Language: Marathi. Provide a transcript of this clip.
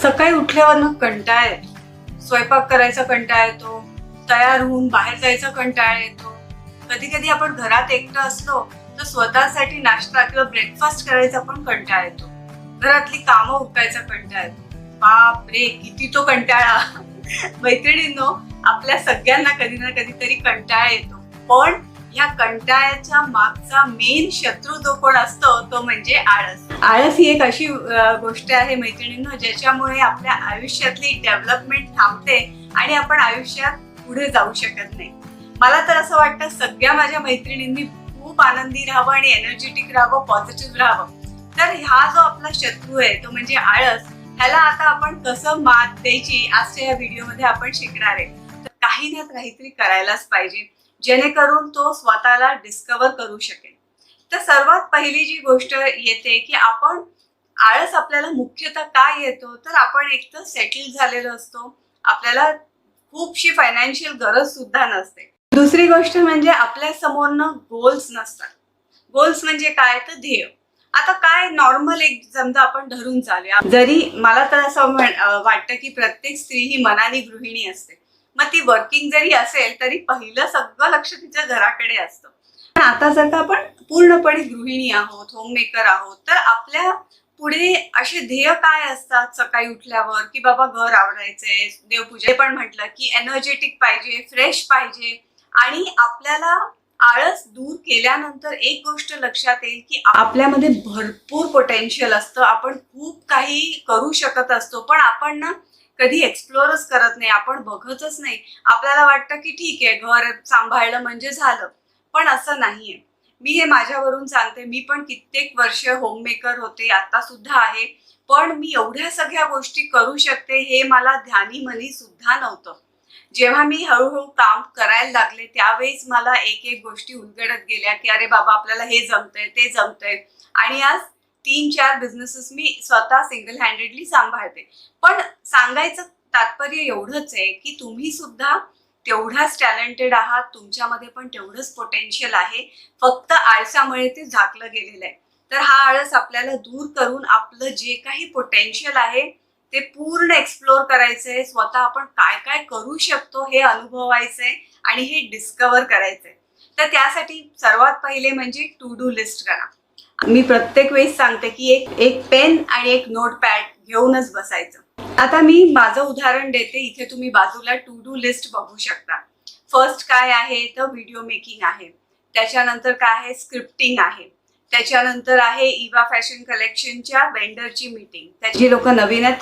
सकाळी उठल्यावर कंटाळा येतो, स्वयंपाक करायचा कंटाळा येतो, तयार होऊन बाहेर जायचा कंटाळा येतो. कधी कधी आपण घरात एकटं असलो तर स्वतःसाठी नाश्ता किंवा ब्रेकफास्ट करायचा पण कंटाळा येतो. घरातली कामं उरकायचा कंटाळा येतो. बाप रे, किती तो कंटाळा. मैत्रिणींनो, आपल्या सगळ्यांना कधी ना कधीतरी कंटाळा येतो, पण ह्या कंटाळ्याच्या मागचा मेन शत्रू जो कोण असतो तो म्हणजे आळस. आळस ही एक अशी गोष्ट आहे मैत्रिणींनो, ज्याच्यामुळे आपल्या आयुष्यातली डेव्हलपमेंट थांबते आणि आपण आयुष्यात पुढे जाऊ शकत नाही. मला तर असं वाटतं सगळ्या माझ्या मैत्रिणींनी खूप आनंदी राहावं आणि एनर्जेटिक राहावं, पॉझिटिव्ह राहावं. तर हा जो आपला शत्रू आहे तो म्हणजे आळस, ह्याला आता आपण कसं मात द्यायची आजच्या या व्हिडिओमध्ये आपण शिकणार आहे. तर काही ना काहीतरी करायलाच पाहिजे जेणेकरून तो स्वतःला डिस्कवर करू शकेल. तर सर्वात पहिली जी गोष्ट येते की आपण आळस आपल्याला मुख्यतः काय येतो, तर आपण एकतर सेटल झालेलो असतो, आपल्याला खूपशी फायनान्शियल गरज सुद्धा नसते. दुसरी गोष्ट म्हणजे आपल्या समोरनं गोल्स नसतात. गोल्स म्हणजे काय, तर ध्येय. आता काय नॉर्मल एक समजा आपण धरून चालूया, जरी मला तर असं वाटतं की प्रत्येक स्त्री ही मनाने गृहिणी असते. मग ती वर्किंग जरी असेल तरी पहिलं सगळं लक्ष तिच्या घराकडे असतं. पण आता जर का आपण पूर्णपणे गृहिणी आहोत, होममेकर आहोत, तर आपल्या पुढे असे ध्येय काय असतात सकाळी उठल्यावर, की बाबा घर आवरायचंय, देवपूजा पण म्हटलं की एनर्जेटिक पाहिजे, फ्रेश पाहिजे. आणि आपल्याला आळस दूर केल्यानंतर एक गोष्ट लक्षात येईल की आपल्यामध्ये भरपूर पोटेन्शियल असतं, आपण खूप काही करू शकत असतो, पण आपण ना कधी एक्सप्लोरच करत नाही, आपण बघतच नाही. आपल्याला वाटतं की ठीक आहे, घर सांभाळलं म्हणजे झालं, पण असं नाहीये. मी हे माझ्यावरून सांगते, मी पण कित्येक वर्ष होममेकर होते, आता सुद्धा आहे, पण मी एवढ्या सगळ्या गोष्टी करू शकते हे मला ध्यानी मनी सुद्धा नव्हतं. जेव्हा मी हळूहळू काम करायला लागले त्यावेळेस मला एक एक गोष्टी उलगडत गेल्या की अरे बाबा, आपल्याला हे जमतंय, ते जमतंय. आणि आज 3-4 बिझनेसेस मी स्वतः सिंगल हँडेडली सांभाळते. पण सांगायचं तात्पर्य एवढंच आहे की तुम्ही सुद्धा तेवढाच टॅलेंटेड आहात, तुमच्यामध्ये पण तेवढंच पोटेन्शियल आहे, फक्त आळसामुळे ते झाकलं गेलेलं आहे. तर हा आळस आपल्याला दूर करून आपलं जे काही पोटेन्शियल आहे ते पूर्ण एक्सप्लोर करायचंय, स्वतः आपण काय काय करू शकतो हे अनुभवायचंय आणि हे डिस्कवर करायचंय. तर त्यासाठी सर्वात पहिले म्हणजे टू डू लिस्ट करा. मी प्रत्येक वेळेस सांगते की एक पेन आणि एक नोटपॅड घेऊनच बसायचं. आता मी माझं उदाहरण देते, इथे तुम्ही बाजूला टू डू लिस्ट बघू शकता. फर्स्ट काय आहे तर व्हिडिओ मेकिंग आहे, त्याच्यानंतर काय आहे, स्क्रिप्टिंग आहे, त्याच्यानंतर आहे इवा फॅशन कलेक्शनच्या वेंडरची मीटिंग. त्याची लोक नवीन आहेत